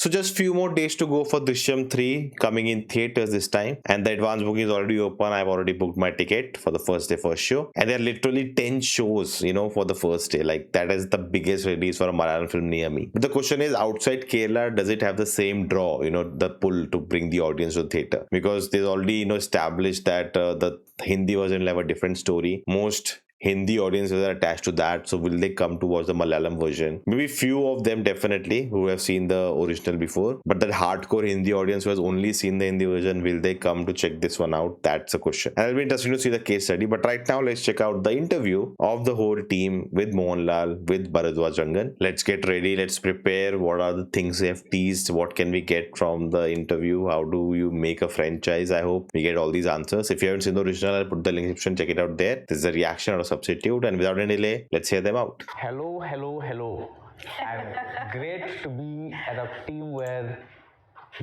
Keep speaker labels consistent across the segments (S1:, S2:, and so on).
S1: So just few more days to go for Drishyam 3 coming in theaters this time, and the advance booking is already open. I've already booked my ticket for the first day first show, and there are literally 10 shows, for the first day. Like that is the biggest release for a Malayalam film near me. But the question is, outside Kerala, does it have the same draw, the pull to bring the audience to the theater? Because there's already established that the Hindi version will have a different story. Most Hindi audiences are attached to that, so will they come to watch the Malayalam version? Maybe few of them definitely who have seen the original before, but that hardcore Hindi audience who has only seen the Hindi version, will they come to check this one out? That's a question. And it'll be interesting to see the case study. But right now, let's check out the interview of the whole team with Mohanlal, with Baradwaj, Rangan. Let's get ready. Let's prepare. What are the things they have teased? What can we get from the interview? How do you make a franchise? I hope we get all these answers. If you haven't seen the original, I'll put the link in the description. Check it out there. This is a reaction or a substitute, and without any delay, let's hear them out.
S2: Hello. And great to be at a team where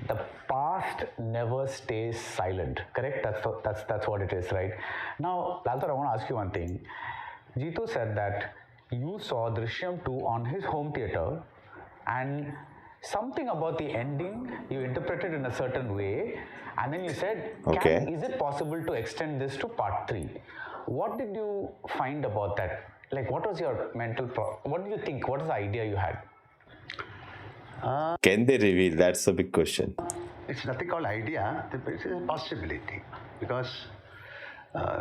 S2: the past never stays silent. Correct? That's what it is, right? Now, Lalthar, I want to ask you one thing. Jeethu said that you saw Drishyam 2 on his home theater, and something about the ending you interpreted in a certain way, and then you said,
S1: Okay.
S2: is it possible to extend this to part 3? What did you find about that? Like, what was your mental what do you think? What is the idea you had?
S1: Can they reveal? That's the big question.
S3: It's nothing called idea, it's a possibility. Because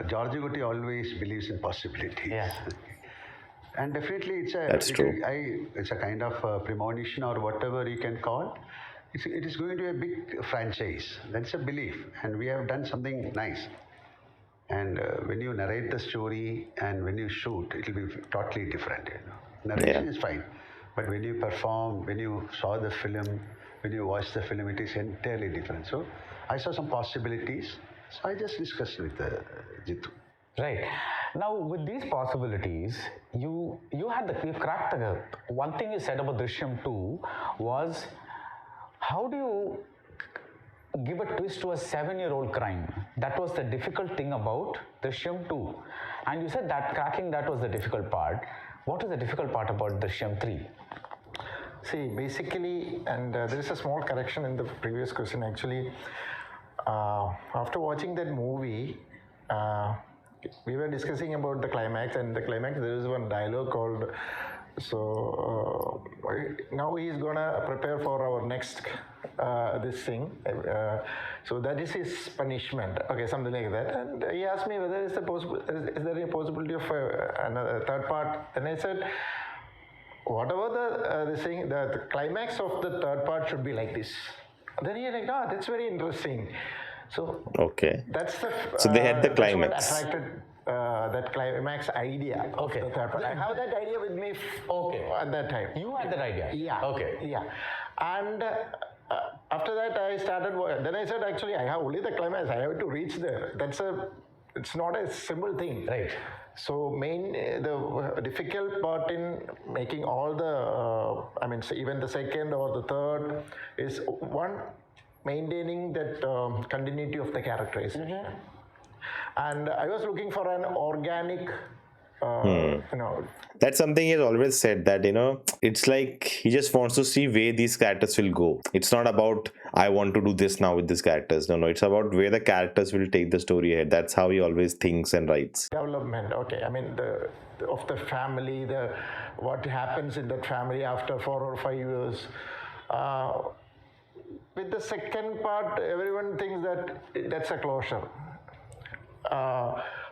S3: George Guti always believes in possibilities.
S2: Yeah.
S3: And definitely
S1: That's true.
S3: It's a kind of premonition or whatever you can call. It is going to be a big franchise. That's a belief. And we have done something nice. And when you narrate the story and when you shoot, it will be totally different. Narration is fine. But when you perform, when you saw the film, when you watch the film, it is entirely different. So I saw some possibilities. So I just discussed with Jeethu.
S2: Right. Now, with these possibilities, you cracked the one thing you said about Drishyam 2 was, how do you give a twist to a 7-year-old crime? That was the difficult thing about Drishyam 2. And you said that cracking that was the difficult part. What is the difficult part about Drishyam 3?
S4: See, basically, and there is a small correction in the previous question actually. After watching that movie, we were discussing about the climax, and the climax there is one dialogue called, now he is gonna prepare for our next this thing, so that is his punishment, okay, something like that. And he asked me whether is there any possibility of another third part, and I said whatever the climax of the third part should be like this. Then he like, that's very interesting. So
S1: Okay.
S4: that's the
S1: So they had the
S4: that's
S1: climax.
S4: what attracted that climax idea.
S2: Okay.
S4: Of the third part. I have that idea with me.
S2: Okay.
S4: At that time.
S2: You had that idea?
S4: Yeah.
S2: Okay.
S4: Yeah. And after that, I started. Then I said, actually, I have only the climax. I have to reach there. It's not a simple thing.
S2: Right.
S4: So the difficult part in making all the, even the second or the third is one, maintaining that continuity of the characters.
S2: Mm-hmm.
S4: And I was looking for an organic,
S1: That's something he has always said, that it's like he just wants to see where these characters will go. It's not about I want to do this now with these characters. No, it's about where the characters will take the story ahead. That's how he always thinks and writes.
S4: development. Okay, of the family, what happens in that family after 4 or 5 years. With the second part, everyone thinks that that's a closure.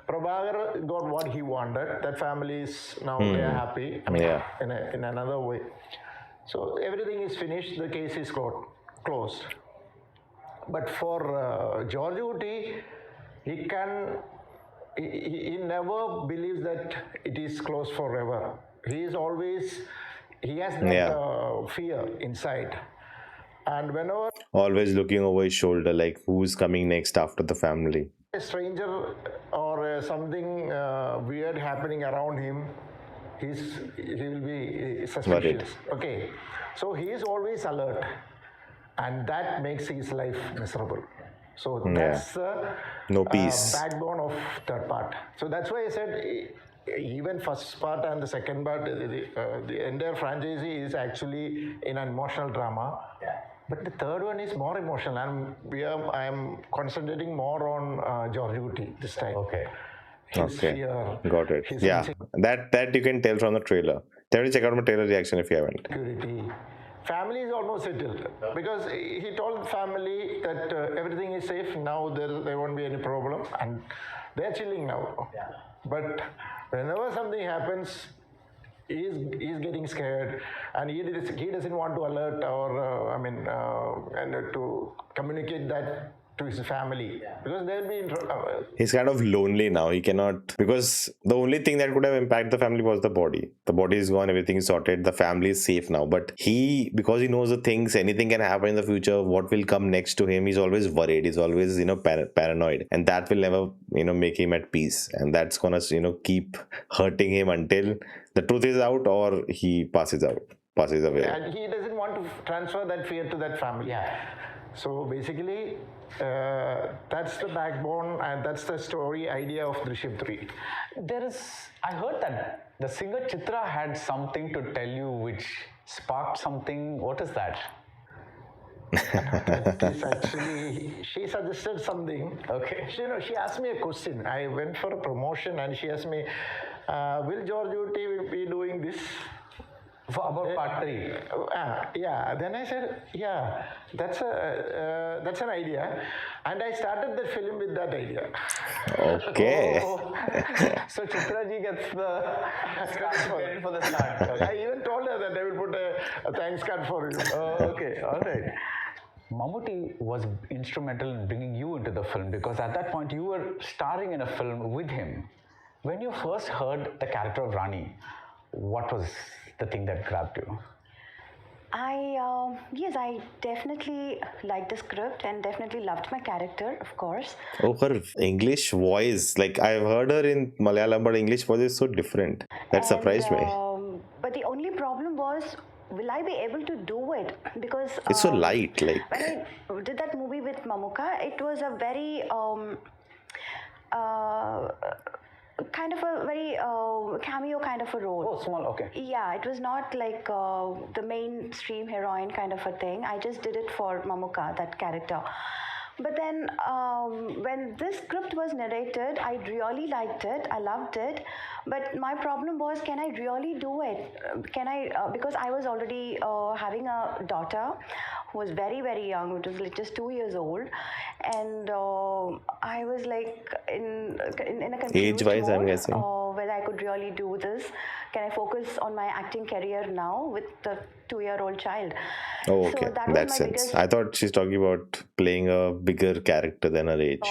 S4: Prabhakar got what he wanted. That family is now they are happy. In another way. So everything is finished. The case is closed. But for George Uti, he never believes that it is closed forever. He has that fear inside. And whenever
S1: Always looking over his shoulder, like who's coming next after the family.
S4: a stranger or something weird happening around him, he will be suspicious.
S1: Worried.
S4: Okay, so he is always alert, and that makes his life miserable. So that's the
S1: No peace.
S4: backbone of third part. So that's why I said even first part and the second part, the entire franchise is actually in an emotional drama. But the third one is more emotional, and I am concentrating more on George Guti this time.
S2: Okay.
S4: His fear,
S1: got it.
S4: his
S1: Yeah, that you can tell from the trailer. Tell me, check out my trailer reaction if you haven't.
S4: insecurity. Family is almost settled because he told family that everything is safe now. There won't be any problem, and they're chilling now.
S2: Yeah.
S4: But whenever something happens, he's getting scared, and he doesn't want to alert or and to communicate that to his family because they'll be
S1: He's kind of lonely now. He cannot, because the only thing that could have impacted the family was the body. The body is gone, everything is sorted, the family is safe now. But because he knows the things, anything can happen in the future, what will come next to him, he's always worried. He's always, paranoid. And that will never, make him at peace. And that's gonna, keep hurting him until the truth is out or he passes away.
S4: and he doesn't want to transfer that fear to that family.
S2: Yeah.
S4: So basically, that's the backbone and that's the story idea of Drishyam 3.
S2: I heard that the singer Chitra had something to tell you which sparked something. What is that?
S4: It's actually, she suggested something.
S2: Okay.
S4: She asked me a question. I went for a promotion and she asked me, will George Uti be doing this?
S2: About part 3.
S4: Yeah. Then I said, yeah, that's an idea, and I started the film with that idea.
S1: Okay.
S2: So Chitra ji gets the credit for the start.
S4: I even told her that I will put a thanks card for you.
S2: Okay, all right. Mammootty was instrumental in bringing you into the film because at that point you were starring in a film with him. When you first heard the character of Rani, what was the thing that grabbed you?
S5: I definitely liked the script and definitely loved my character, of course.
S1: Oh, her English voice. Like, I've heard her in Malayalam, but English voice is so different. That surprised me.
S5: But the only problem was, will I be able to do it? Because
S1: It's so light, like.
S5: when I did that movie with Mamuka, it was a very kind of a very cameo kind of a role.
S2: Oh, small, okay.
S5: Yeah, it was not like the mainstream heroine kind of a thing. I just did it for Mamuka, that character. But then when this script was narrated, I really liked it. I loved it. But my problem was, can I really do it? Because I was already having a daughter who was very, very young, which was like just 2 years old. And I was like in a confused
S1: Age-wise,
S5: mode,
S1: I'm guessing.
S5: whether I could really do this. Can I focus on my acting career now with the 2-year-old child?
S1: Oh, okay.
S5: So that was
S1: That
S5: my
S1: sense.
S5: biggest
S1: I thought she's talking about playing a bigger character than her age.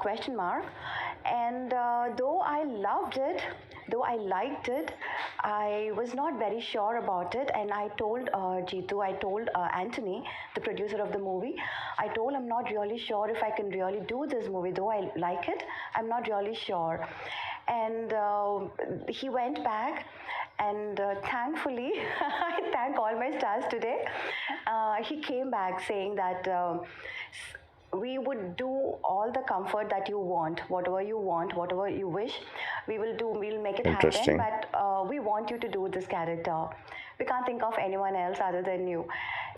S5: question mark. And though I loved it, though I liked it, I was not very sure about it. And I told Jeethu, I told Anthony, the producer of the movie, I told I'm not really sure if I can really do this movie. Though I like it, I'm not really sure. And he went back, and thankfully, I thank all my stars today. He came back saying that we would do all the comfort that you want, whatever you wish, we will do, we'll make it happen.
S1: Interesting.
S5: But we want you to do this character. We can't think of anyone else other than you.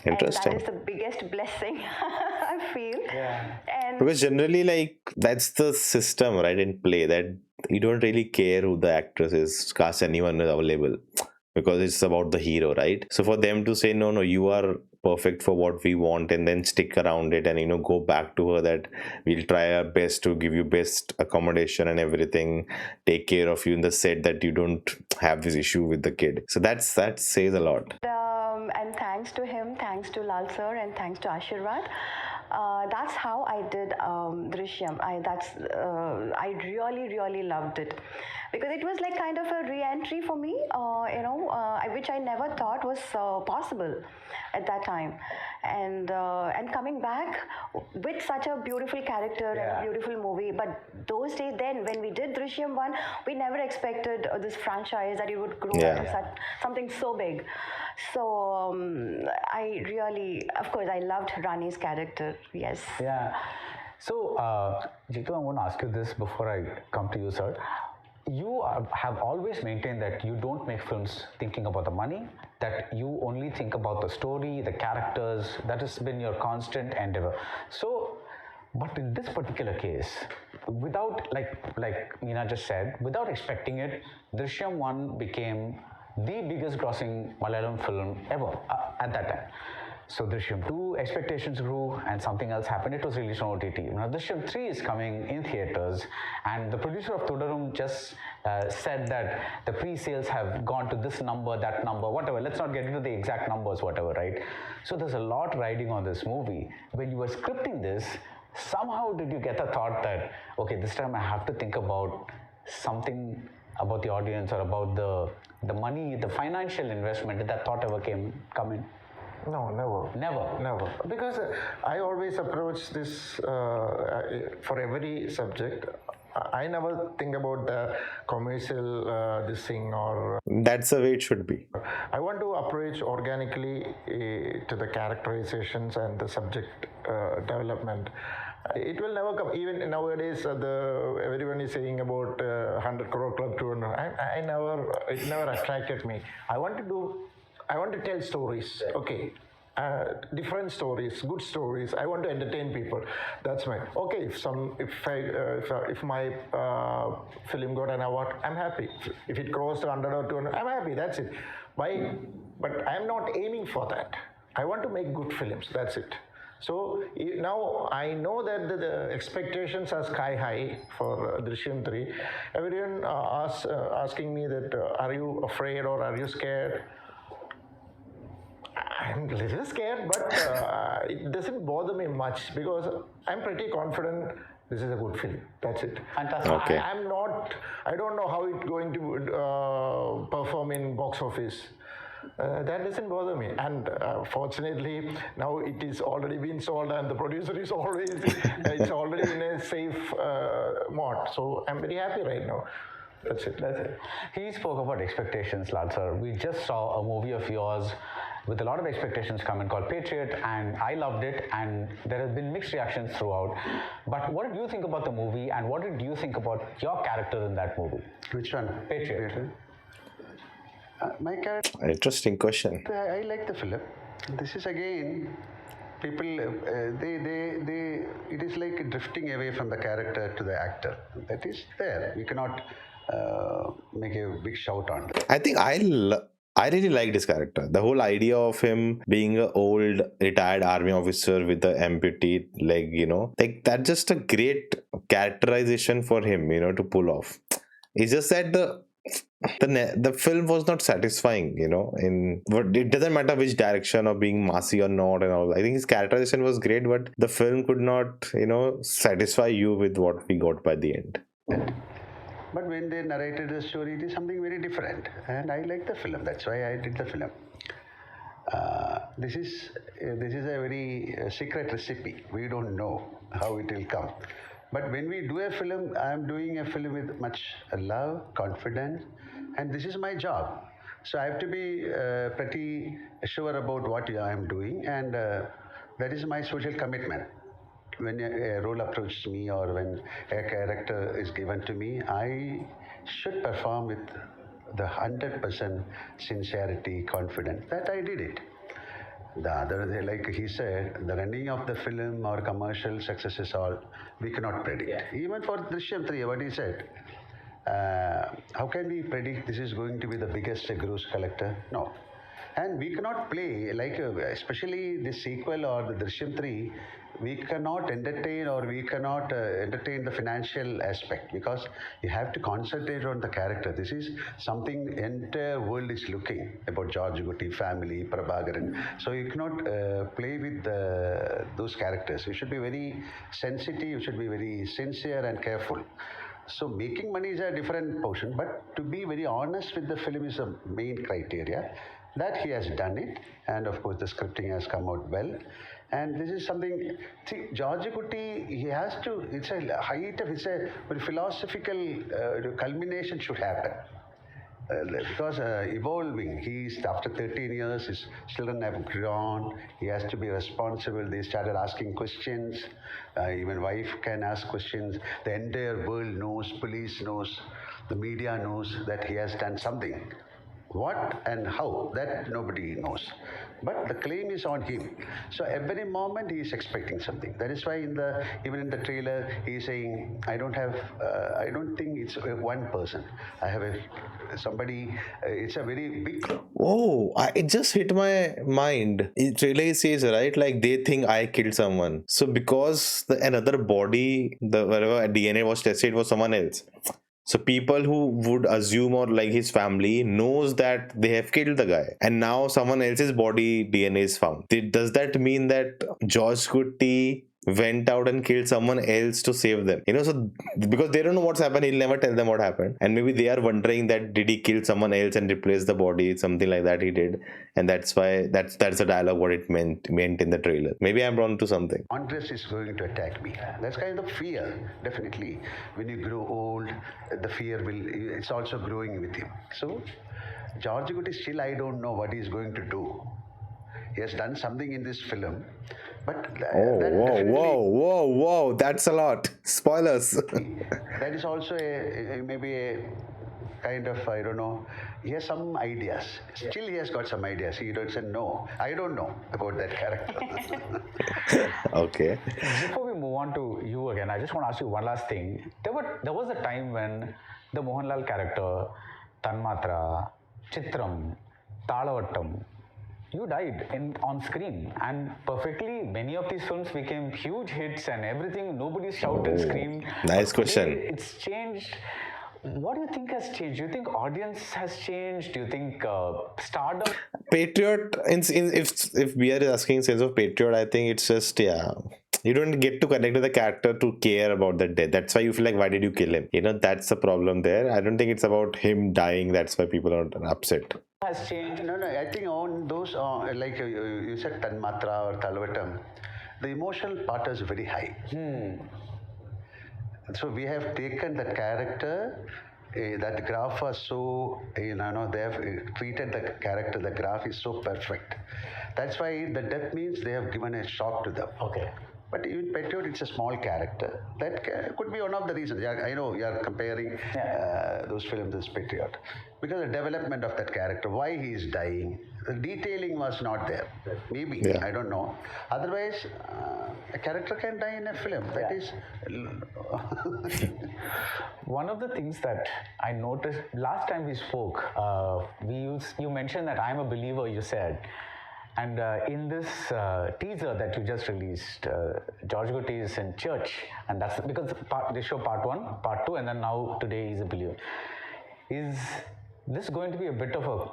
S1: Interesting.
S5: And that is the biggest blessing, I feel.
S2: Yeah.
S5: And
S1: Because generally, like, that's the system, right, in play, that you don't really care who the actress is, cast anyone is available, because it's about the hero, right? So for them to say, no, you are perfect for what we want, and then stick around it and go back to her that we'll try our best to give you best accommodation and everything, take care of you in the set, that you don't have this issue with the kid. So that says a lot.
S5: and thanks to him, thanks to Lal sir, and thanks to Ashirwad. That's how I did Drishyam. I really, really loved it, because it was like kind of a re-entry for me, which I never thought was possible at that time. And coming back with such a beautiful character and a beautiful movie. But those days then, when we did Drishyam 1, we never expected this franchise that it would grow into something so big. So I really, of course, I loved Rani's character, yes.
S2: Yeah. So, Jeethu, I want to ask you this before I come to you, sir. have always maintained that you don't make films thinking about the money, that you only think about the story, the characters. That has been your constant endeavor. So, but in this particular case, without, like Meena just said, without expecting it, Drishyam 1 became the biggest grossing Malayalam film ever at that time. So Drishyam 2 expectations grew and something else happened. It was released on OTT. Now Drishyam 3 is coming in theaters, and the producer of Thudarum just said that the pre-sales have gone to this number, that number, whatever. Let's not get into the exact numbers, whatever, right? So there's a lot riding on this movie. When you were scripting this, somehow did you get the thought that, okay, this time I have to think about something about the audience or about the money, the financial investment? Did that thought ever come in?
S4: No, never. Never. Because I always approach this for every subject. I never think about the commercial this thing or.
S1: That's the way it should be.
S4: I want to approach organically to the characterizations and the subject development. It will never come. Even nowadays, everyone is saying about 100 crore club to. It never attracted me. I want to tell stories. Okay. Different stories, good stories. I want to entertain people. That's my okay. If my film got an award, I'm happy. If it crossed 100 or 200, I'm happy. That's it. But I'm not aiming for that. I want to make good films. That's it. So now I know that the expectations are sky high for Drishyam 3. Everyone asking me that are you afraid or are you scared? I'm a little scared, but it doesn't bother me much because I'm pretty confident this is a good film. That's it.
S2: Fantastic.
S1: Okay.
S4: I don't know how it's going to perform in box office. That doesn't bother me. And fortunately, now it is already been sold and the producer is always, it's already in a safe mode. So I'm very happy right now. That's it.
S2: He spoke about expectations, Lal sir. We just saw a movie of yours with a lot of expectations coming called Patriot, and I loved it, and there has been mixed reactions throughout. But what did you think about the movie, and what did you think about your character in that movie?
S3: Which one?
S2: Patriot.
S3: My character.
S1: Interesting question.
S3: I like the film. This is again, people. It is like drifting away from the character to the actor. That is there. We cannot make a big shout on that.
S1: I think I really like this character. The whole idea of him being an old retired army officer with an amputee leg, like that's just a great characterization for him, to pull off. It's just that the film was not satisfying, but it doesn't matter which direction of being massy or not and all. I think his characterization was great, but the film could not, satisfy you with what we got by the end.
S3: But when they narrated the story, it is something very different, and I like the film. That's why I did the film. This is a very secret recipe. We don't know how it will come. But when we do a film, I am doing a film with much love, confidence, and this is my job. So I have to be pretty sure about what I am doing, and that is my social commitment. When a role approaches me or when a character is given to me, I should perform with the 100% sincerity, confidence that I did it. The other, like he said, the running of the film or commercial successes all we cannot predict. Yeah. Even for Drishyam 3, what he said, how can we predict this is going to be the biggest gross collector? No. And we cannot play, like especially the sequel or the Drishyam 3, we cannot entertain or we cannot entertain the financial aspect because you have to concentrate on the character. This is something entire world is looking about George Gutti, family, Prabhakaran. So you cannot play with those characters. You should be very sensitive, you should be very sincere and careful. So making money is a different portion, but to be very honest with the film is the main criteria. That he has done it, and of course the scripting has come out well. And this is something, see, George Gutti, he has to, it's a height of, it's a very philosophical culmination should happen. Because evolving, he's after 13 years, his children have grown, he has to be responsible. They started asking questions, even wife can ask questions, the entire world knows, police knows. The media knows that he has done something. What and how, that nobody knows. But the claim is on him. So every moment he is expecting something. That is why even in the trailer he is saying, I don't think it's one person. I have somebody. It's a very big.
S1: Oh, it just hit my mind. It really says, right, like they think I killed someone. So because another body, the whatever DNA was tested was someone else. So people who would assume, or like his family knows that they have killed the guy, and now someone else's body DNA is found. Does that mean that George Kutti went out and killed someone else to save them? So because they don't know what's happened, he'll never tell them what happened, and maybe they are wondering that did he kill someone else and replace the body, something like that he did, and that's why that's the dialogue what it meant in the trailer. Maybe I'm wrong to something.
S3: Andres is going to attack me. That's kind of fear, definitely. When you grow old, the fear it's also growing with him. So, George Kutti still, I don't know what he's going to do. He has done something in this film, but
S1: whoa, that's a lot. Spoilers.
S3: That is also maybe a kind of, I don't know. He has some ideas. Still, he has got some ideas. He doesn't say no. I don't know about that character.
S1: Okay.
S2: Before we move on to you again, I just want to ask you one last thing. There was a time when the Mohanlal character, Tanmatra, Chitram, Talavattam, you died on screen, and perfectly many of these films became huge hits and everything. Nobody shouted, screamed.
S1: Nice
S2: But
S1: question.
S2: today it's changed. What do you think has changed? Do you think audience has changed? Do you think stardom?
S1: Patriot, if we are asking sense of Patriot, I think it's just you don't get to connect with the character to care about the death. That's why you feel like, why did you kill him? That's the problem there. I don't think it's about him dying. That's why people are upset.
S2: Has changed.
S3: No, I think on those, like you said, Tanmatra or Talvatam, the emotional part is very high. So we have taken the character, that graph was so, they have treated the character, the graph is so perfect. That's why the death means they have given a shock to them.
S2: Okay.
S3: But in Patriot, it's a small character. That could be one of the reasons. Yeah, I know you are comparing those films as Patriot. Because the development of that character, why he is dying, the detailing was not there. Maybe, I don't know. Otherwise, a character can die in a film. That is...
S2: One of the things that I noticed last time we spoke, you mentioned that I'm a believer, you said. And in this teaser that you just released, George Kutti is in church, and that's because they show part 1, part 2, and then now today he's a believer. Is this going to be a bit of a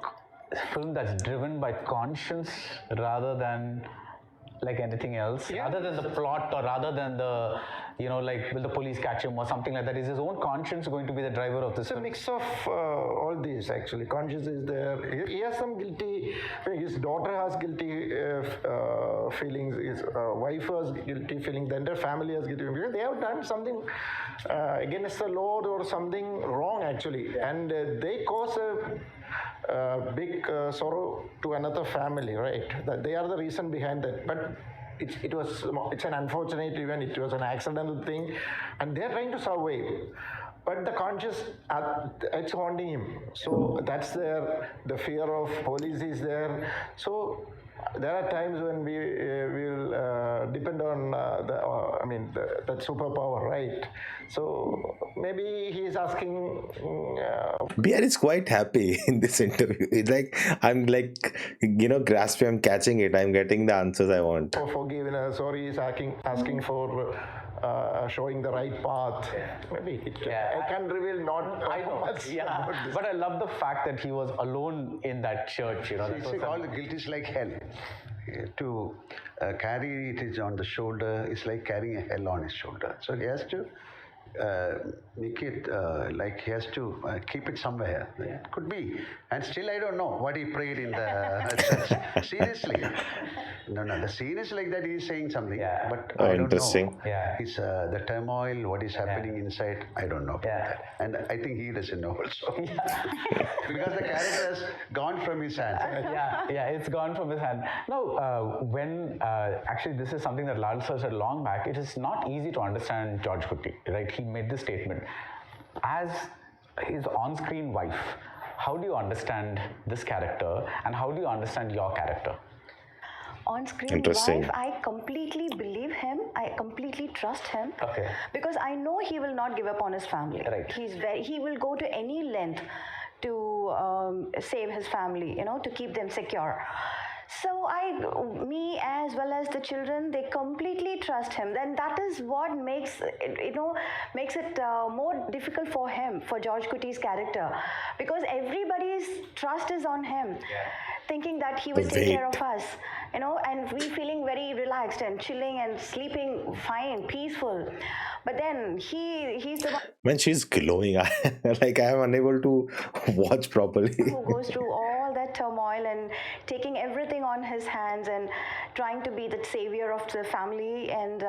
S2: film that's driven by conscience rather than like anything else, rather than the plot, or rather than the, like will the police catch him or something like that? Is his own conscience going to be the driver of this?
S4: It's a mix of all these, actually. Conscience is there. He has some guilty, his daughter has guilty feelings, his wife has guilty feelings, the entire family has guilty feelings. They have done something against the Lord or something wrong, actually, and they cause a big sorrow to another family, right? That they are the reason behind that. But it's an unfortunate event. It was an accidental thing, and they are trying to survive. But the conscience, it's haunting him. So that's there. The fear of police is there. So there are times when we will depend on that superpower, right? So maybe he is asking.
S1: BR is quite happy in this interview. It's like I'm grasping, I'm catching it. I'm getting the answers I want.
S4: For forgiveness, or he is asking for showing the right path. Maybe I can reveal not.
S2: I know. But I love the fact that he was alone in that church.
S3: All the guilt is like hell. To carry it is on the shoulder is like carrying a hell on his shoulder. So he has to make it like he has to keep it somewhere. It could be. And still I don't know what he prayed in the church. Seriously. No, the scene is like that. He is saying something, but I don't
S1: interesting.
S3: know. It's the turmoil, what is happening inside, I don't know about that. And I think he doesn't know also. Because the character has gone from his hand.
S2: It's gone from his hand. Now, when actually this is something that Lal sir said long back, it is not easy to understand George Kutti, right? He made this statement. As his on-screen wife. How do you understand this character, and how do you understand your character?
S5: On-screen
S1: Interesting.
S5: wife, I completely believe him. I completely trust him.
S2: Okay.
S5: Because I know he will not give up on his family.
S2: Right.
S5: He will go to any length to save his family, to keep them secure. So me as well as the children, they completely trust him. Then that is what makes it, more difficult for him, for George Kutty's character, because everybody's trust is on him, thinking that he will take care of us, and we feeling very relaxed and chilling and sleeping fine, peaceful. But then he's the one
S1: When she's glowing, like I am unable to watch properly.
S5: who goes through all that turmoil and taking everything on his hands and trying to be the savior of the family. And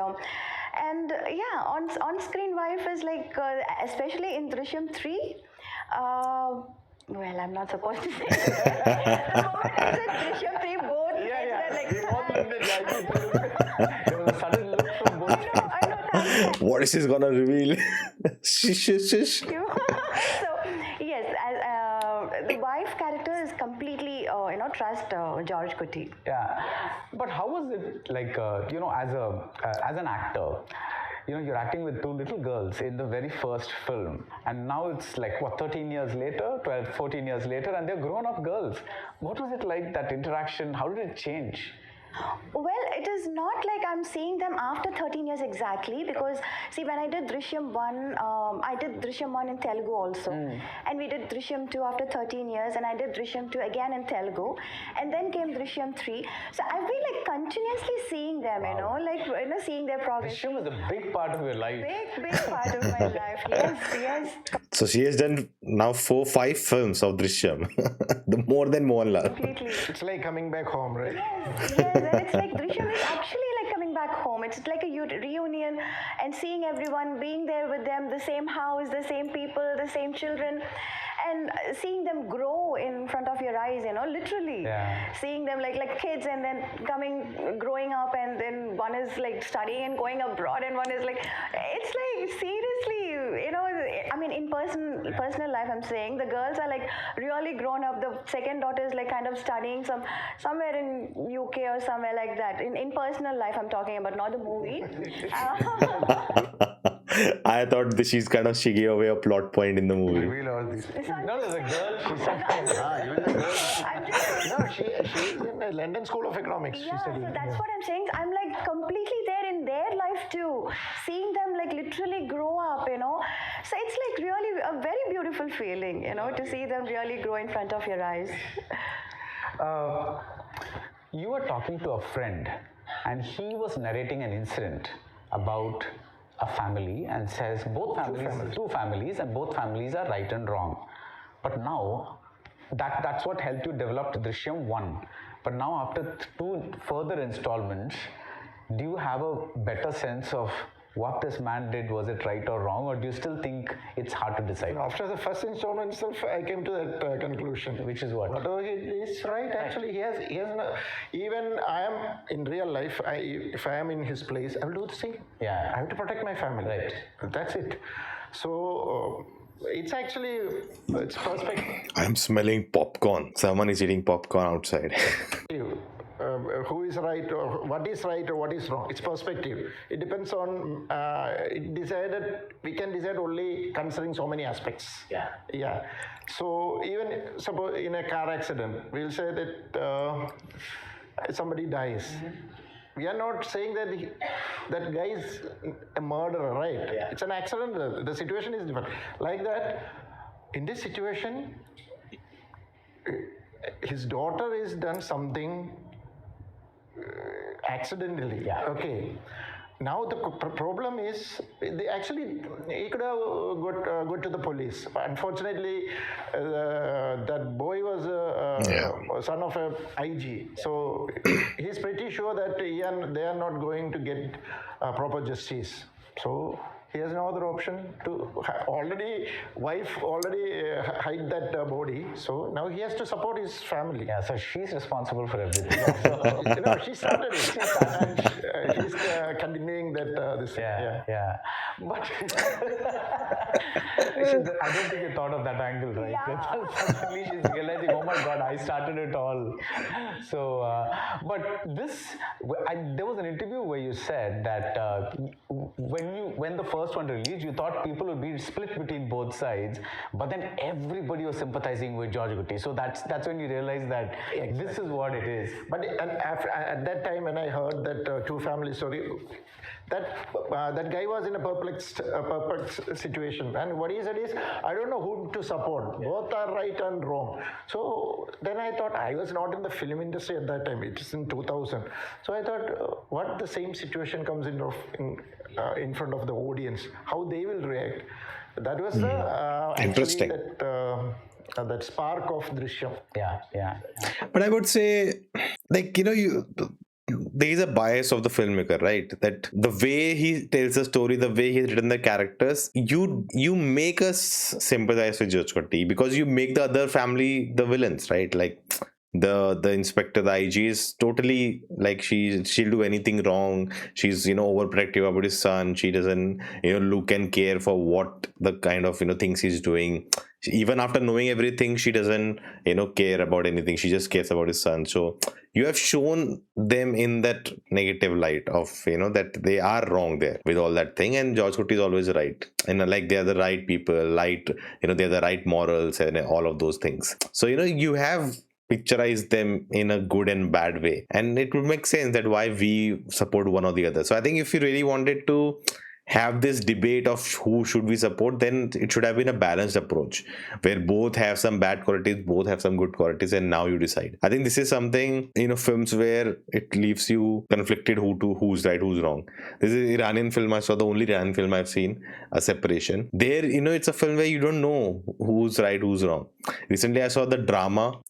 S5: on-screen wife is like, especially in Drishyam 3, well, I'm not supposed to say that. The moment I said Drishyam 3, both
S2: There was a sudden look from both.
S5: I know that.
S1: What is this gonna reveal? Shish.
S5: So yes, the wife character is completely trust George Kutty.
S2: Yeah, but how was it like? As an actor, you're acting with two little girls in the very first film, and now it's like 13 years later, 12, 14 years later, and they're grown-up girls. What was it like, that interaction? How did it change?
S5: Well, it is not like I'm seeing them after 13 years exactly, because see, when I did Drishyam 1, I did Drishyam 1 in Telugu also, and we did Drishyam 2 after 13 years, and I did Drishyam 2 again in Telugu, and then came Drishyam 3. So I've been like continuously seeing them, seeing their progress.
S2: Drishyam was a big part of your life.
S5: Big part of my life. Yes.
S1: So she has done now 4-5 films of Drishyam, more than Mohanlal.
S5: Completely.
S4: It's like coming back home, right?
S5: Yes. And it's like Drishyam is actually like coming back home. It's like a reunion, and seeing everyone, being there with them, the same house, the same people, the same children, and seeing them grow in front of your eyes, literally.
S2: Yeah.
S5: Seeing them like kids, and then growing up, and then one is like studying and going abroad, and one is like, it's like seriously, I mean, in personal life, I'm saying the girls are like really grown up. The second daughter is like kind of studying somewhere in UK or somewhere like that. In personal life, I'm talking about, not the movie.
S1: I thought that she gave away a plot point in the movie.
S3: Reveal all this.
S2: No, the girl, she's
S3: Even the girl.
S5: I'm just
S4: No, she's in the London School of Economics.
S5: Yeah,
S4: She
S5: so
S4: studied.
S5: that's what I'm saying. I'm like completely there in their life too, seeing them like literally grow up, So it's like really a very beautiful feeling, to see them really grow in front of your eyes.
S2: You were talking to a friend, and he was narrating an incident about a family, and says two families, and both families are right and wrong. But now, that's what helped you develop Drishyam 1. But now, after 2 further installments, do you have a better sense of what this man did? Was it right or wrong, or do you still think it's hard to decide?
S4: After the first installment itself, I came to that conclusion.
S2: Which is what?
S4: Whatever he is right, actually, he has no, even I am in real life, if I am in his place, I will do the same.
S2: Yeah.
S4: I have to protect my family.
S2: Right.
S4: That's it. So, it's actually, it's perspective.
S1: I'm smelling popcorn. Someone is eating popcorn outside.
S4: Who is right or what is wrong. It's perspective. It depends on, we can decide only considering so many aspects. Yeah. So even suppose in a car accident, we'll say that somebody dies. We are not saying that that guy is a murderer, right?
S2: Yeah.
S4: It's an accident. The situation is different. Like that, in this situation, his daughter has done something accidentally.
S2: Yeah.
S4: Okay. Now the problem is, he could have got to the police. Unfortunately, that boy was a son of a IG. So he's pretty sure that they are not going to get proper justice. So he has no other option to wife already hide that body. So now he has to support his family.
S2: Yeah, so she's responsible for everything.
S4: She started it. And he's continuing that.
S2: Yeah. But I don't think you thought of that angle, right?
S5: Yeah.
S2: Suddenly she's realizing, oh my God, I started it all. So, but there was an interview where you said that when the first one released, you thought people would be split between both sides, but then everybody was sympathizing with George Gutti. So that's when you realized that this is what it is.
S4: But at that time, when I heard that two family story, that guy was in a perplexed situation, and what he said is, I don't know whom to support. Both are right and wrong. So then I thought, I was not in the film industry at that time. It is in 2000. So I thought, what the same situation comes in front of the audience, how they will react. That was the
S1: Interesting.
S4: That spark of Drishyam.
S2: Yeah.
S1: But I would say, like, there is a bias of the filmmaker, right? That the way he tells the story, the way he's written the characters, you make us sympathize with George Gutti because you make the other family the villains, right? Like the inspector, the IG is totally like she'll do anything wrong. She's overprotective about his son. She doesn't look and care for what the kind of things he's doing. Even after knowing everything, she doesn't care about anything. She just cares about his son. So you have shown them in that negative light of that they are wrong there with all that thing, and George Gutti is always right, and like they are the right people, they're the right morals and all of those things. So you have picturize them in a good and bad way, and it would make sense that why we support one or the other. So I think if you really wanted to have this debate of who should we support, then it should have been a balanced approach where both have some bad qualities, both have some good qualities, and now you decide. I think this is something films where it leaves you conflicted who's right, who's wrong. This is Iranian film. I saw the only Iranian film I've seen, A Separation. There it's a film where you don't know who's right, who's wrong. Recently I saw the drama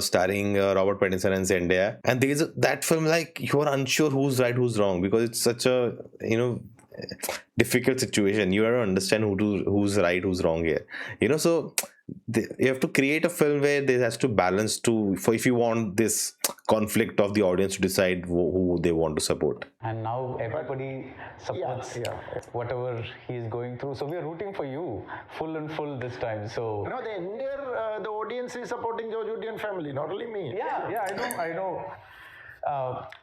S1: starring Robert Pattinson and Zendaya, and there's that film, like, you are unsure who's right, who's wrong, because it's such a difficult situation. You have to understand who's right, who's wrong here. So you have to create a film where there has to balance for if you want this conflict of the audience to decide who they want to support.
S2: And now everybody supports whatever he's going through. So we are rooting for you full and full this time. So
S4: The entire the audience is supporting George Gutti and family, not only me.
S2: Yeah, I know.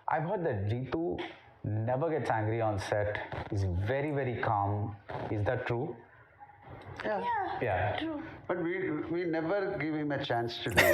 S2: I've heard that Jeethu never gets angry on set. He's very, very calm. Is that true?
S5: Yeah, true.
S3: But we never give him a chance to get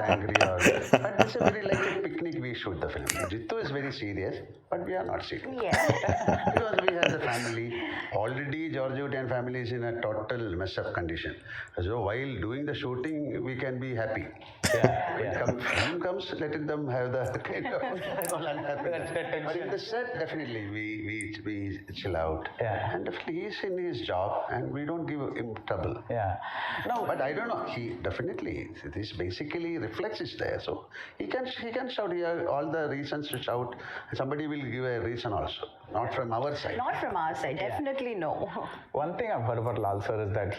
S3: angry but it's a very like a picnic. We shoot the film. Jeethu is very serious, but we are not serious.
S5: Yeah.
S3: Because we have the family. Already George Gutti and family is in a total mess up condition. So while doing the shooting, we can be happy. When film comes, let them have the kind of all unhappiness. But in the set, definitely we chill out. And definitely he's in his job, and we don't give him trouble.
S2: No,
S3: But I don't know. He definitely, this basically reflex is there. So he can shout. He has all the reasons to shout. Somebody will give a reason also. Not from our side.
S5: Not from our side, definitely no.
S2: one thing I've heard about Lal sir is that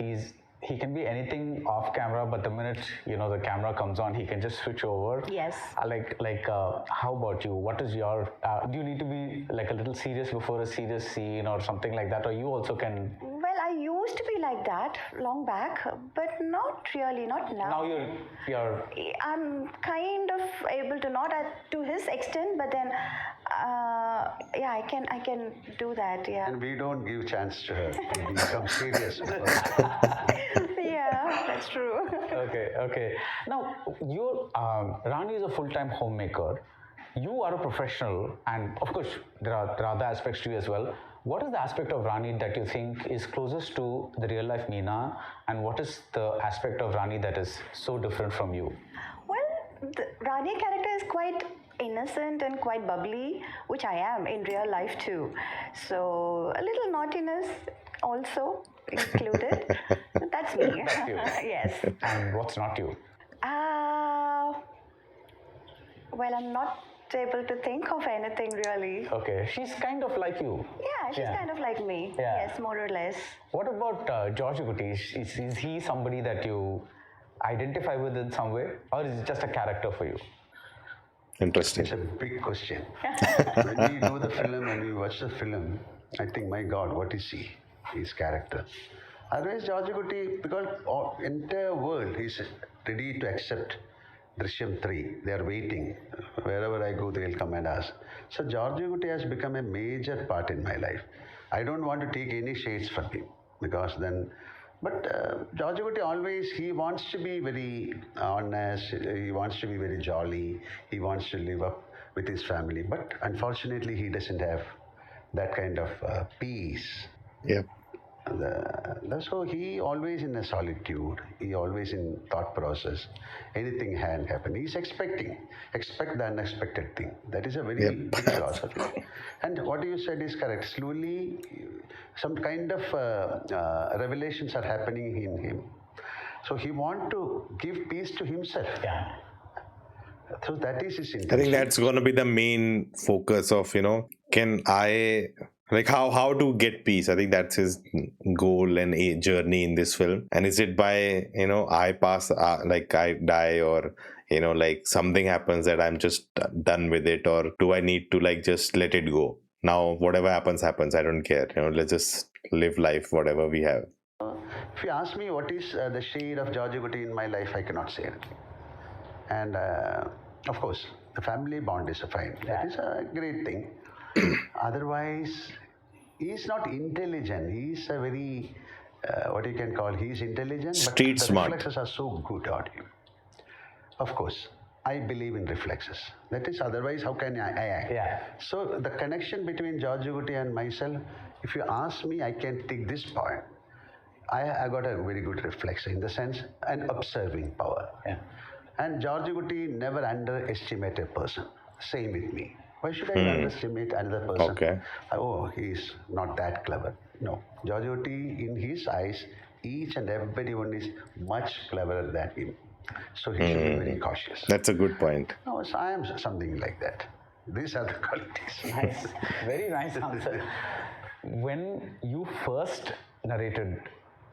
S2: he can be anything off camera, but the minute the camera comes on, he can just switch over.
S5: Yes.
S2: How about you? What is your? Do you need to be like a little serious before a serious scene or something like that, or you also can?
S5: Well, I used to be like that long back, but not really, not now.
S2: Now you're.
S5: I'm kind of able to, not to his extent, but then I can do that. Yeah.
S3: And we don't give chance to her to become serious.
S5: Yeah, that's true.
S2: Okay. Now, Rani is a full-time homemaker. You are a professional, and of course, there are other aspects to you as well. What is the aspect of Rani that you think is closest to the real-life Meena, and what is the aspect of Rani that is so different from you?
S5: Well, the Rani character is quite innocent and quite bubbly, which I am in real life too. So a little naughtiness also included. That's me.
S2: That's you.
S5: Yes.
S2: And what's not you?
S5: Well, I'm not able to think of anything really.
S2: Okay, she's kind of like you.
S5: Yeah, she's kind of like me.
S2: Yeah.
S5: Yes, more or less.
S2: What about George Gutti? Is he somebody that you identify with in some way, or is it just a character for you?
S1: Interesting.
S3: It's a big question. When we do the film and we watch the film, I think, my God, what is he? His character. Otherwise, George Guti, because entire world is ready to accept Drishyam 3. They are waiting. Wherever I go, they will come and ask. So George Guti has become a major part in my life. I don't want to take any shades from him because then. But George Guti always, he wants to be very honest. He wants to be very jolly. He wants to live up with his family. But unfortunately, he doesn't have that kind of peace.
S1: Yeah.
S3: So he always in a solitude. He always in thought process. Anything can happen. He's expect the unexpected thing. That is a very big philosophy. And what you said is correct. Slowly, some kind of revelations are happening in him. So he want to give peace to himself.
S2: Yeah.
S3: So that is his intention.
S1: I think that's going to be the main focus of, can I, like how to get peace. I think that's his goal and a journey in this film. And is it by, I pass, like I die, or, like something happens that I'm just done with it, or do I need to like just let it go? Now, whatever happens, happens. I don't care. Let's just live life, whatever we have.
S3: If you ask me what is the shade of George Guti in my life, I cannot say anything. And of course, the family bond is fine. That is a great thing. Otherwise, he's not intelligent. He's a very, what you can call, he's intelligent,
S1: Street
S3: but the
S1: smart.
S3: reflexes are so good on him. Of course, I believe in reflexes. That is, otherwise, how can I act?
S2: Yeah.
S3: So the connection between George Guti and myself, if you ask me, I can take this point. I got a very good reflex in the sense, an observing power.
S2: Yeah.
S3: And George Guti never underestimate a person. Same with me. Why should I underestimate another person?
S1: Okay.
S3: Oh, he's not that clever. No. George Guti, in his eyes, each and everyone is much cleverer than him. So he should be very cautious.
S1: That's a good point.
S3: No, so I am something like that. These are the qualities.
S2: Nice. Very nice answer. When you first narrated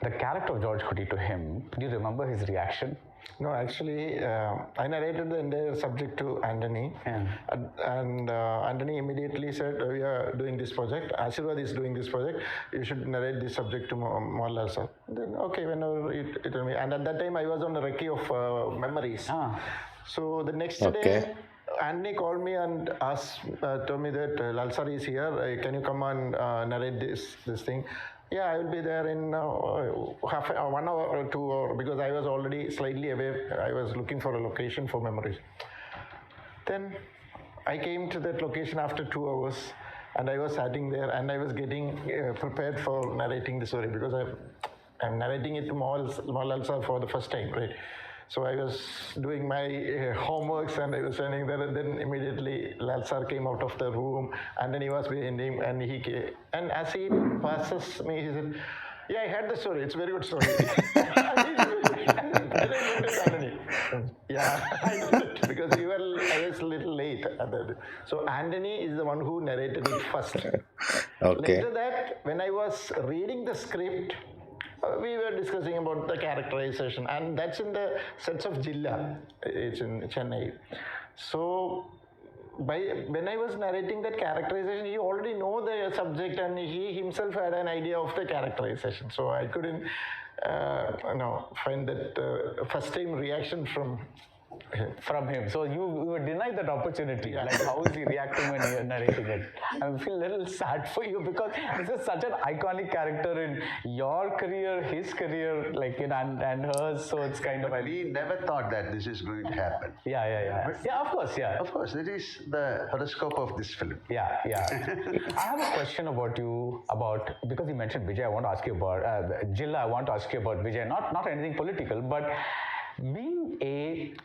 S2: the character of George Guti to him, do you remember his reaction?
S4: No, actually, I narrated the entire subject to Anthony, and Anthony immediately said, "We are doing this project. Ashirwad is doing this project. You should narrate this subject to Mohanlal sir." Then, okay, whenever it told me, and at that time I was on a recce of memories. So the next day, Anthony called me and told me that Lal sir is here. Can you come and narrate this thing? Yeah, I will be there in 1 hour or 2 hours, because I was already slightly away. I was looking for a location for memories. Then I came to that location after 2 hours, and I was sitting there and I was getting prepared for narrating the story, because I'm narrating it to Mohanlal sir for the first time, right? So I was doing my homeworks and I was standing there, and then immediately Lal sir came out of the room, and then he was behind him, and he came, and as he passes me, he said, "Yeah, I heard the story. It's a very good story." Then I looked at Anthony. Yeah, I did it because I was a little late at that. So Anthony is the one who narrated it first.
S1: Okay.
S4: Later that, when I was reading the script, we were discussing about the characterization, and that's in the sets of Jilla. It's in Chennai. So when I was narrating that characterization, he already know the subject, and he himself had an idea of the characterization. So I couldn't find that first time reaction from
S2: him. So you were denied that opportunity. Like, how is he reacting when you're narrating it? I feel a little sad for you, because this is such an iconic character in your career, his career, and hers. So it's kind of.
S3: We never thought that this is going to happen.
S2: Yeah, of course, yeah.
S3: Of course, that is the horoscope of this film.
S2: Yeah. I have a question about you, because you mentioned Vijay, I want to ask you about Jilla. I want to ask you about Vijay. Not anything political, but being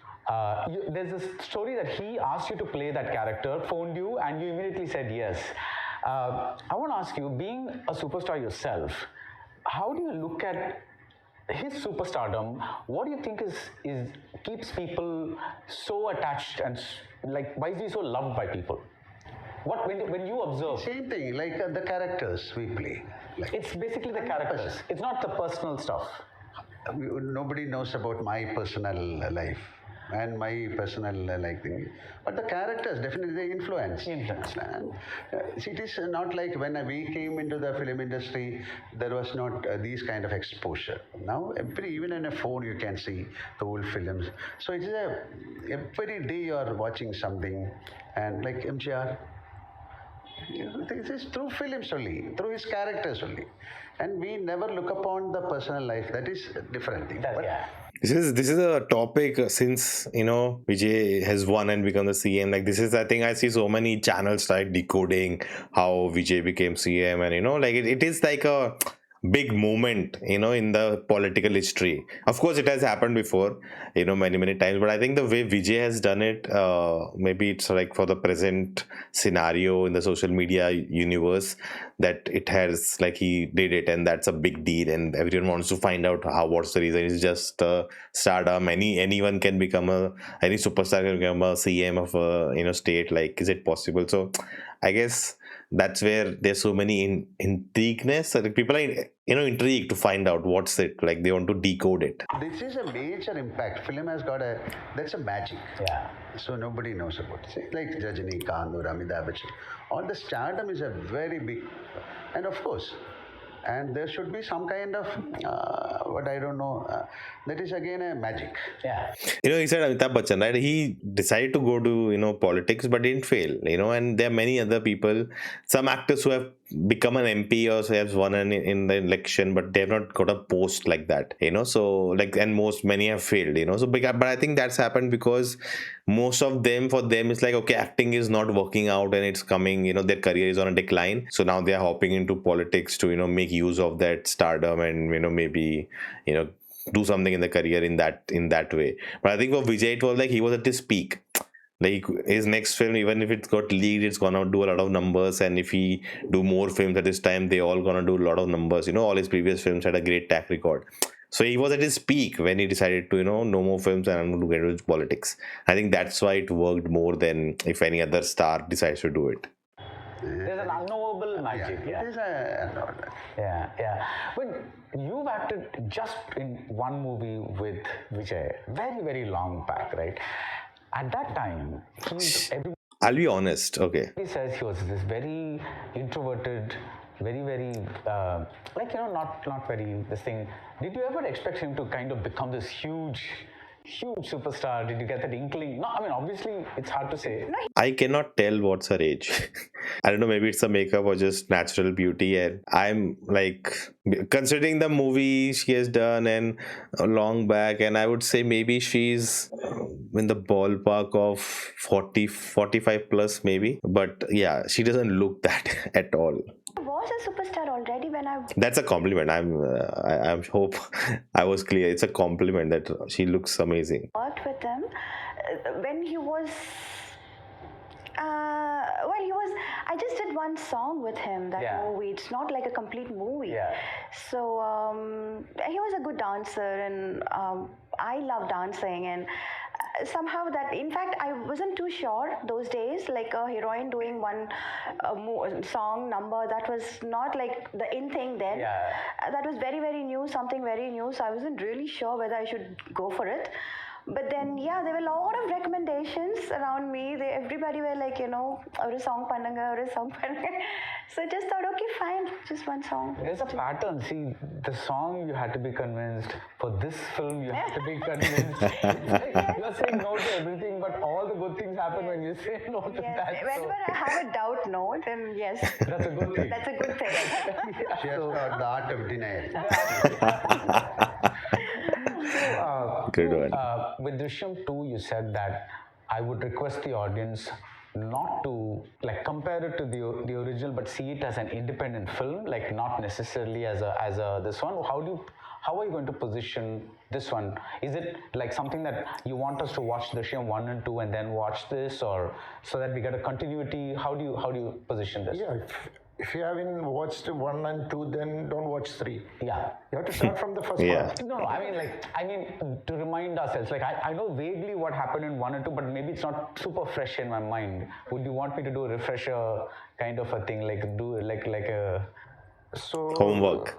S2: there's this story that he asked you to play that character, phoned you, and you immediately said yes. I want to ask you, being a superstar yourself, how do you look at his superstardom? What do you think is keeps people so attached, and why is he so loved by people? What when you observe?
S3: Same thing, like the characters we play.
S2: It's basically the characters. It's not the personal stuff.
S3: Nobody knows about my personal life. and my personal like thing. But the characters definitely they influence. And, see, it is not like when we came into the film industry, there was not these kind of exposure. Now, even in a phone, you can see the old films. So it is every day you are watching something, and like MGR. This is through films only, through his characters only, and we never look upon the personal life. That is a different thing. But
S1: This is a topic since Vijay has won and become the CM. Like this is, I think I see so many channels start decoding how Vijay became CM, and like it is like a big moment in the political history. Of course it has happened before many times, but I think the way Vijay has done it, maybe it's like for the present scenario in the social media universe, that it has like he did it, and that's a big deal, and everyone wants to find out what's the reason. It's just stardom. Anyone can become any superstar can become a CM of a state. Like, is it possible? So I guess that's where there's so many intrigueness. Like people are intrigued to find out what's it, like they want to decode it.
S3: This is a major impact. Film has got that's a magic.
S2: Yeah.
S3: So nobody knows about it. Like Rajinikanth or Amitabh Bachchan. All the stardom is a very big, and of course, and there should be some kind of what I don't know. That is again a magic.
S2: Yeah.
S1: He said Amitabh Bachchan, right? He decided to go to politics, but didn't fail. And there are many other people, some actors who have become an MP or so have won in the election, but they have not got a post like that. So like, and many have failed. So but I think that's happened because most of them, for them, it's like, okay, acting is not working out and it's coming. Their career is on a decline, so now they are hopping into politics to make use of that stardom and maybe do something in the career in that way. But I think for Vijay it was like he was at his peak. Like his next film, even if it got leaked, it's gonna do a lot of numbers, and if he do more films at this time, they all gonna do a lot of numbers. All his previous films had a great track record. So he was at his peak when he decided to no more films and I'm going to get into politics. I think that's why it worked more than if any other star decides to do it.
S2: There's an unknowable magic.
S3: Yeah. It is
S2: Yeah. When you've acted just in one movie with Vijay, very, very long back, right? At that time,
S1: I'll be honest, okay.
S2: He says he was this very introverted, very, very, not very, this thing. Did you ever expect him to kind of become this huge superstar? Did you get that inkling? No, I mean, obviously, it's hard to say.
S1: I cannot tell what's her age. I don't know, maybe it's a makeup or just natural beauty. And I'm like, considering the movie she has done and long back, and I would say maybe she's in the ballpark of 40, 45 plus maybe. But yeah, she doesn't look that at all.
S5: I was a superstar already when I...
S1: That's a compliment. I hope I was clear. It's a compliment that she looks amazing.
S5: Worked with him when he was... I just did one song with him, that movie. It's not like a complete movie.
S2: Yeah.
S5: So he was a good dancer, and I love dancing, and somehow that, in fact, I wasn't too sure those days, like a heroine doing one song number, that was not like the in thing then. That was very, very new, something very new, so I wasn't really sure whether I should go for it. But then, there were a lot of recommendations around me. Everybody were like, a song pannanga. So I just thought, okay, fine, just one song.
S2: There's a pattern. See, the song you had to be convinced. For this film, you have to be convinced. You're saying no to everything, but all the good things happen when you say no to that.
S5: Whenever I have a doubt, no, then yes.
S2: That's a good thing.
S5: That's a good thing.
S3: She has got the art of denial.
S1: Good one.
S2: With Drishyam 2, you said that I would request the audience not to compare it to the original, but see it as an independent film, not necessarily as a this one. How are you going to position this one? Is it something that you want us to watch Drishyam 1 and 2 and then watch this, or so that we get a continuity? How do you position this?
S4: Yeah, if you haven't watched 1 and 2, then don't watch 3.
S2: Yeah.
S4: You have to start from the first one.
S2: No, I mean to remind ourselves, I know vaguely what happened in 1 and 2, but maybe it's not super fresh in my mind. Would you want me to do a refresher kind of a thing, do a...
S1: Homework.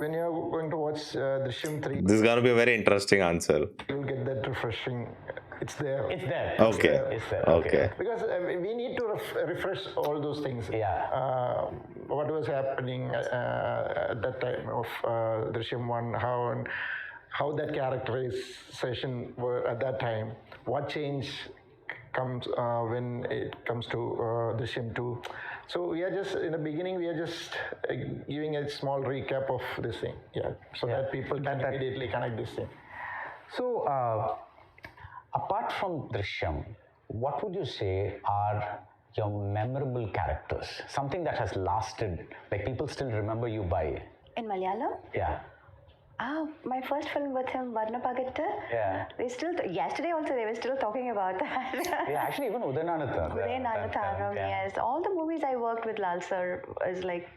S4: when you're going to watch Drishyam 3,
S1: This is going to be a very interesting answer.
S4: you'll get that refreshing. It's there.
S2: It's there.
S1: Okay.
S2: It's there.
S1: Okay.
S4: Because we need to refresh all those things.
S2: Yeah.
S4: What was happening at that time of Drishyam 1, how that characterization were at that time, what change comes when it comes to Drishyam 2. So we are just, in the beginning, we are just giving a small recap of this thing. So that people can immediately connect this thing.
S2: So, apart from Drishyam, what would you say are your memorable characters? Something that has lasted, like people still remember you by.
S5: In Malayalam?
S2: Yeah.
S5: My first film with him, Varnapagatta.
S2: Yeah.
S5: They still, yesterday also they were still talking about that.
S2: Yeah, actually even Udayanathan.
S5: Udayanathan, yes. All the movies I worked with Lal sir is like,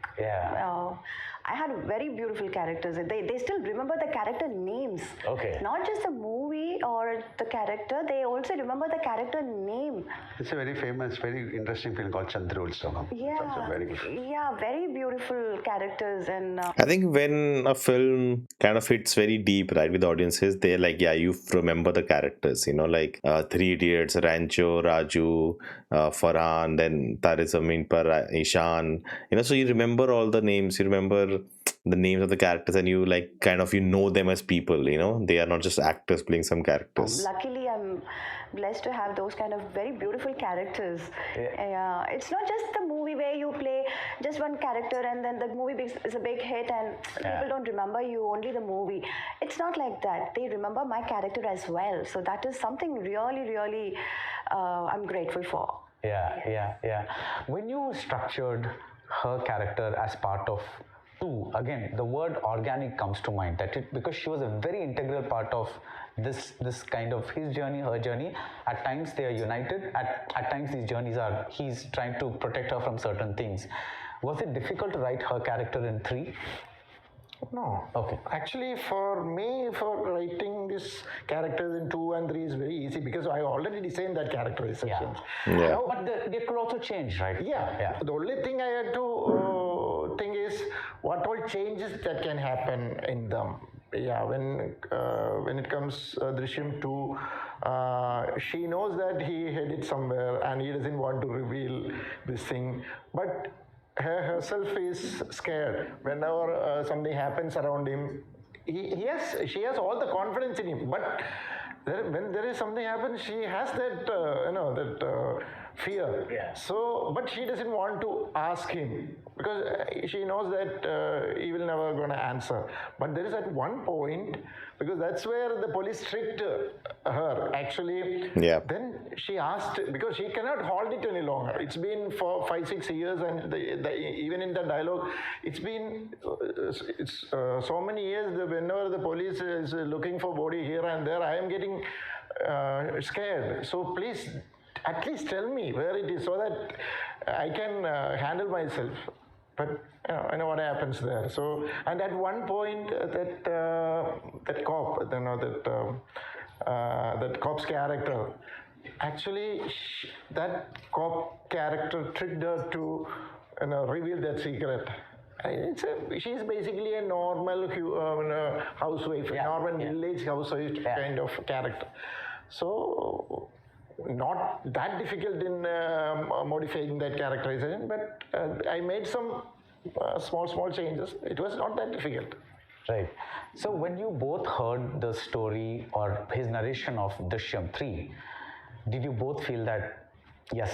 S5: I had very beautiful characters. They still remember the character names.
S2: Okay.
S5: Not just the movie or the character, they also remember the character name.
S3: It's a very famous, very interesting film called Chandrolsavam.
S5: Yeah.
S3: It's also very good.
S5: Yeah, very beautiful characters. And
S1: I think when a film kind of hits very deep, right, with audiences, they're like, yeah, you remember the characters, like Three Idiots, Rancho, Raju, Farhan, then Tare Zameen Par, Ishan, so you remember all the names, you remember the names of the characters, and you like kind of, know them as people, they are not just actors playing some characters.
S5: Luckily, I'm blessed to have those kind of very beautiful characters. It's not just the movie where you play just one character and then the movie is a big hit and people don't remember you, only the movie. It's not like that. They remember my character as well. So that is something really, really I'm grateful for.
S2: Yeah. When you structured her character as part of 2, again, the word organic comes to mind, because she was a very integral part of this kind of his journey, her journey. At times they are united, at times these journeys are, he's trying to protect her from certain things. Was it difficult to write her character in 3?
S4: No.
S2: Okay.
S4: Actually, for me, for writing this characters in 2 and 3 is very easy because I already designed that characterization.
S1: Yeah.
S2: But they could also change, right?
S4: Yeah. The only thing I had to think is what all changes that can happen in them. Yeah, when it comes Drishyam 2, she knows that he headed somewhere and he doesn't want to reveal this thing, but herself is scared whenever something happens around him. She has all the confidence in him, but when there is something happens, she has that fear.
S2: Yeah.
S4: So, but she doesn't want to ask him because she knows that he will never going to answer. But there is at one point, because that's where the police tricked her actually.
S1: Yeah.
S4: Then she asked, because she cannot hold it any longer. It's been for 5-6 years, and even in the dialogue, it's been so many years. Whenever the police is looking for body here and there, I am getting scared. So please, at least tell me where it is so that I can handle myself. But I know what happens there. So, and at one point, that cop, that cop's character, actually, that cop character tricked her to reveal that secret. She's basically a normal housewife, normal village housewife kind of character. So, not that difficult in modifying that characterization, but I made some small changes. It was not that difficult.
S2: Right. So when you both heard the story or his narration of Drishyam 3, did you both feel that, yes,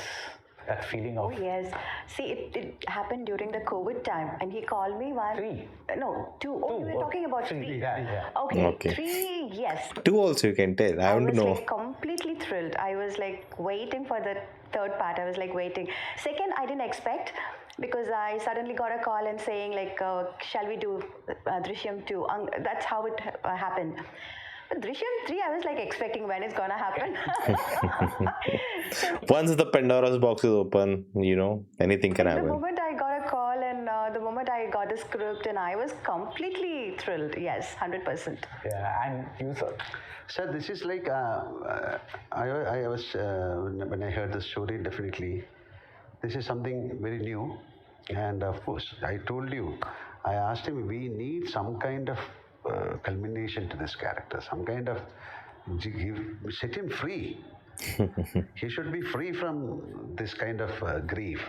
S2: that feeling of...
S5: Oh, yes. See, it happened during the COVID time, and he called me one...
S2: 3?
S5: No, 2. Oh, we were talking about 3.
S2: Yeah.
S5: Okay, 3, yes.
S1: 2 also you can tell. I want to know.
S5: I was like completely thrilled. I was like waiting for the third part. I was like waiting. Second, I didn't expect, because I suddenly got a call and saying like, shall we do Drishyam 2? That's how it happened. But Drishyam 3, I was like expecting when it's gonna happen.
S1: Once the Pandora's box is open, anything can happen.
S5: The moment I got a call and the moment I got the script, and I was completely thrilled. Yes, 100%.
S2: Yeah, and you, sir?
S3: Sir, this is like, I was, when I heard the story, definitely, this is something very new. And of course, I told you, I asked him, we need some kind of culmination to this character, some kind of set him free. He should be free from this kind of grief.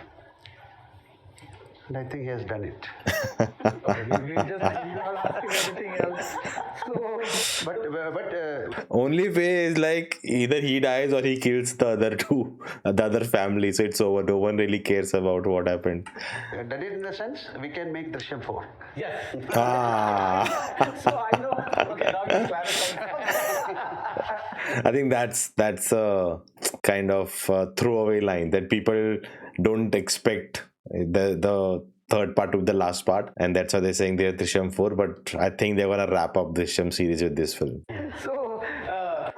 S3: And I think he has done it.
S2: We just did not ask him anything else. So,
S3: But
S1: Only way is like either he dies or he kills the other two, the other family. So it's over. No one really cares about what happened.
S3: done it in the sense we can make Drishyam 4.
S2: yes.
S1: Ah,
S2: So I know. Okay, now you clarified.
S1: I think that's a kind of throwaway line that people don't expect the third part to the last part, and that's why they're saying they're Drishyam 4. But I think they're gonna wrap up Drishyam series with this film.
S2: So,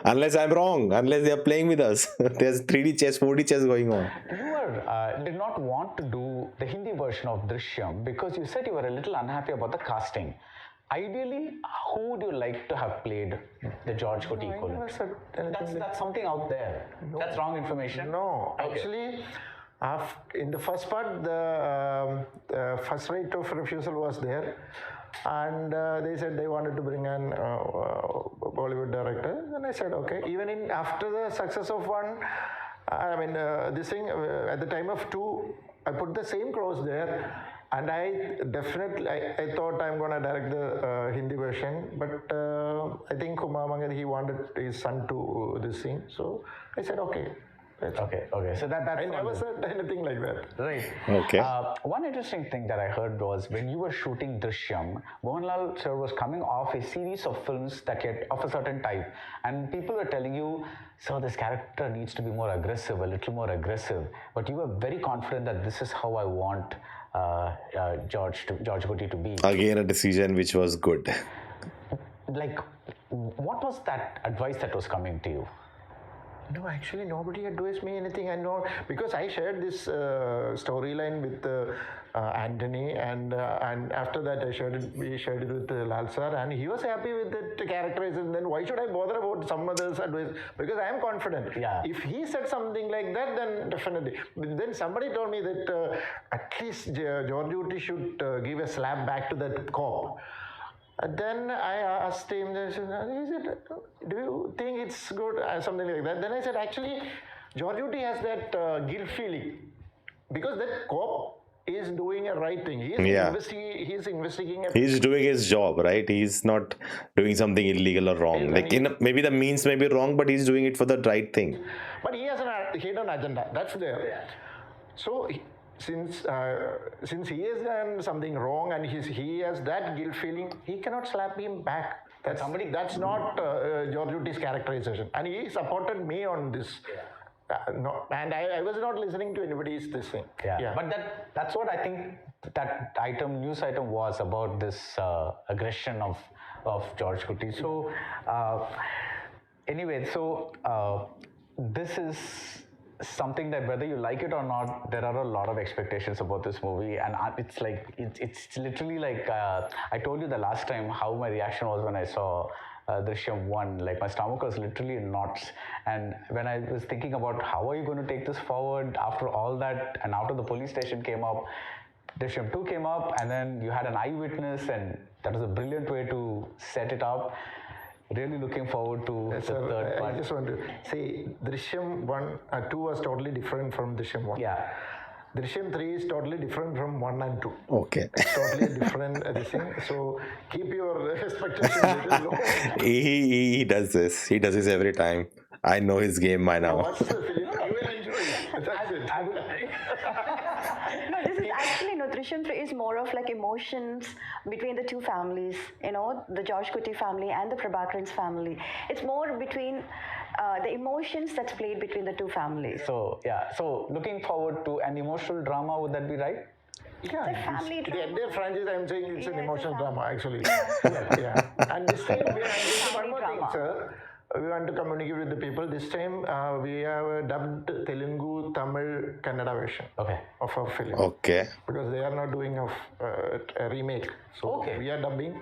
S1: Unless I'm wrong, unless they're playing with us. There's 3D chess, 4D chess going on.
S2: you did not want to do the Hindi version of Drishyam because you said you were a little unhappy about the casting. Ideally, who would you like to have played the George Cotti
S4: I
S2: equivalent?
S4: never said anything.
S2: That's something out there. That's wrong information.
S4: No, actually, in the first part, the first right of refusal was there, and they said they wanted to bring an Bollywood director, and I said okay. Even after the success of one, I mean this thing at the time of two, I put the same clause there. And I definitely, I thought I'm going to direct the Hindi version, but I think Kumar Mangal, he wanted his son to this scene. So I said, okay.
S2: Okay. So that's
S4: I never said anything like that.
S2: right.
S1: Okay.
S2: One interesting thing that I heard was when you were shooting Drishyam, Mohanlal sir was coming off a series of films that he had of a certain type, and people were telling you, "Sir, this character needs to be more aggressive, a little more aggressive." But you were very confident that this is how I want George Cotti to be.
S1: Again, a decision which was good.
S2: Like, what was that advice that was coming to you?
S4: No, actually, nobody advised me anything. I know because I shared this storyline with Anthony, and after that we shared it with Lal sir, and he was happy with the characterization. Then why should I bother about some others' advice? Because I am confident.
S2: Yeah.
S4: If he said something like that, then definitely. But then somebody told me that at least George Uti should give a slap back to that cop. Then I asked him, he said, do you think it's good? Something like that. Then I said, actually, George Uti has that guilt feeling because that cop is doing a right thing. He is investigating.
S1: He's doing his job, right? He's not doing something illegal or wrong. Like maybe the means may be wrong, but he's doing it for the right thing.
S4: But he has a hidden agenda. That's there. So since he has done something wrong and he has that guilt feeling, he cannot slap him back. That's not George Uti's characterization, and he supported me on this. No, and I was not listening to anybody's this thing.
S2: Yeah. But that's what I think that news item was about, this aggression of George Cotti. So anyway, this is something that whether you like it or not, there are a lot of expectations about this movie, and it's like it's literally like I told you the last time how my reaction was when I saw Drishyam 1. Like my stomach was literally in knots, and when I was thinking about how are you going to take this forward after all that, and after the police station came up, Drishyam 2 came up, and then you had an eyewitness, and that was a brilliant way to set it up. Really looking forward to the third part.
S4: I just want to say, Drishyam 1, 2 was totally different from Drishyam 1.
S2: Yeah.
S4: Drishyam 3 is totally different from 1 and 2.
S1: Okay.
S4: It's totally different thing. So keep your expectations a little low.
S1: He does this. He does this every time. I know his game by now.
S4: Watch the film. You will enjoy it. That's it.
S5: No, this is actually, Drishyam 3 is more of like emotions between the two families, the George Cotti family and the Prabhakaran's family. It's more between the emotions that's played between the two families.
S2: So looking forward to an emotional drama, would that be right?
S4: Yeah,
S5: It's a family
S4: the
S5: drama.
S4: entire franchise, I'm saying it's an
S5: Yeah, it's a
S4: emotional
S5: family.
S4: drama, actually. Yeah. And this time, we are doing one more thing,
S5: drama.
S4: sir. We want to communicate with the people. This time, we have dubbed Telugu, Tamil, Kannada version of our film.
S1: Okay.
S4: Because they are not doing a remake. So
S2: Okay.
S4: we are dubbing.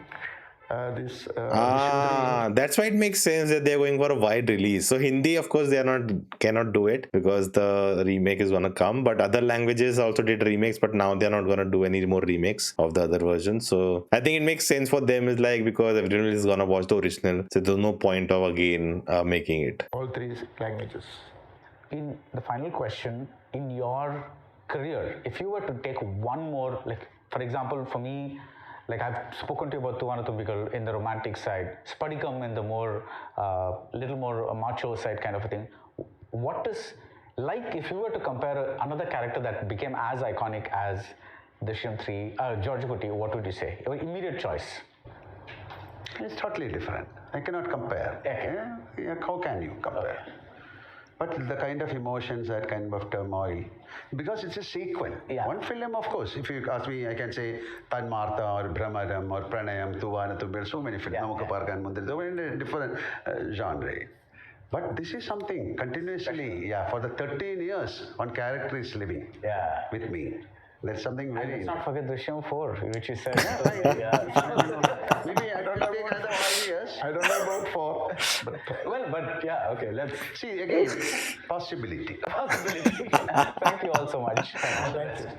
S4: this Drishyam 3.
S1: That's why it makes sense that they're going for a wide release. So Hindi, of course, cannot do it because the remake is gonna come. But other languages also did remakes, but now they're not gonna do any more remakes of the other versions. So I think it makes sense for them. Is like because everyone is gonna watch the original, so there's no point of again making it.
S4: All three languages.
S2: In the final question, in your career, if you were to take one more, like for example, for me, like I've spoken to you about Tuvana Tumbikal in the romantic side, Spadikam in the more, little more macho side kind of a thing. What is, like if you were to compare another character that became as iconic as Drishyam 3, George Kutti, what would you say? Your immediate choice.
S3: It's totally different. I cannot compare.
S2: Okay.
S3: Yeah, how can you compare?
S2: Okay.
S3: But the kind of emotions, that kind of turmoil, because it's a sequel.
S2: Yeah.
S3: One film, of course. If you ask me, I can say Tanmartha or Brahmaram or Pranayam, Tuvana Tumbikal, so many films. Namukka Parkan Mundir, so many different genre. But this is something continuously, for the 13 years, one character is living with me. That's something very.
S2: Let's not forget Drishyam 4, which you said.
S3: Maybe I don't know take another 5 years.
S4: I don't know about 4.
S2: Well, but yeah, okay, let's
S3: See, again, possibility.
S2: possibility. Thank you all so much.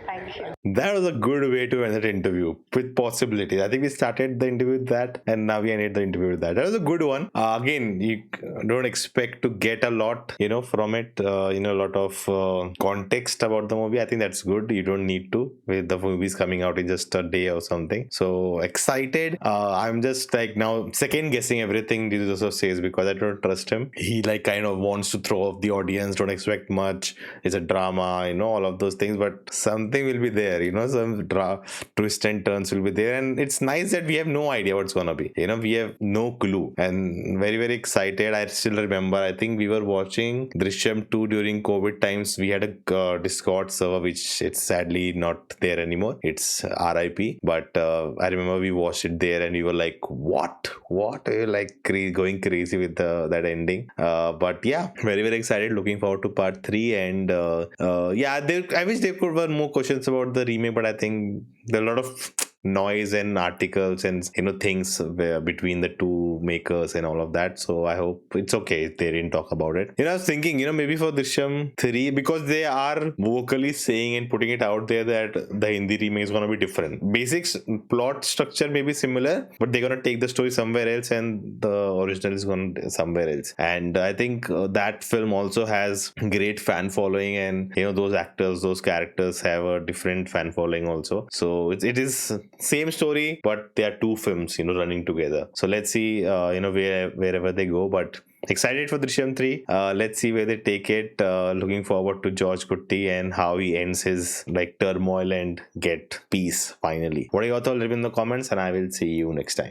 S5: Thank you.
S1: That was a good way to end that interview with possibilities. I think we started the interview with that, and now we ended the interview with that. That was a good one. Again, you don't expect to get a lot, from it. A lot of context about the movie. I think that's good. You don't need to with the movies coming out in just a day or something. So excited. I'm just like now second guessing everything Jeethu Joseph says because I don't trust him. He like kind of wants to throw off the audience. Don't expect much. It's a drama, all of those things. But something will be there. Some twist and turns will be there, and it's nice that we have no idea what's gonna be. We have no clue, and very very excited. I still remember. I think we were watching Drishyam 2 during COVID times. We had a Discord server, which it's sadly not there anymore. It's RIP. But I remember we watched it there, and we were like, "What? Like going crazy with that ending." But yeah, very very excited. Looking forward to part 3, and I wish there could be more questions about the remake, but I think there are a lot of noise and articles and things between the two makers and all of that, so I hope it's okay if they didn't talk about it. I was thinking maybe for Drishyam 3, because they are vocally saying and putting it out there that the Hindi remake is going to be different. Basics plot structure may be similar, but they're going to take the story somewhere else and the original is going to somewhere else. And I think that film also has great fan following, and those actors, those characters have a different fan following also. So it is same story, but there are two films running together. So let's see wherever they go, but excited for Drishyam 3. Let's see where they take it. Looking forward to George Kutti and how he ends his turmoil and get peace finally. What are your thoughts? Leave in the comments, and I will see you next time.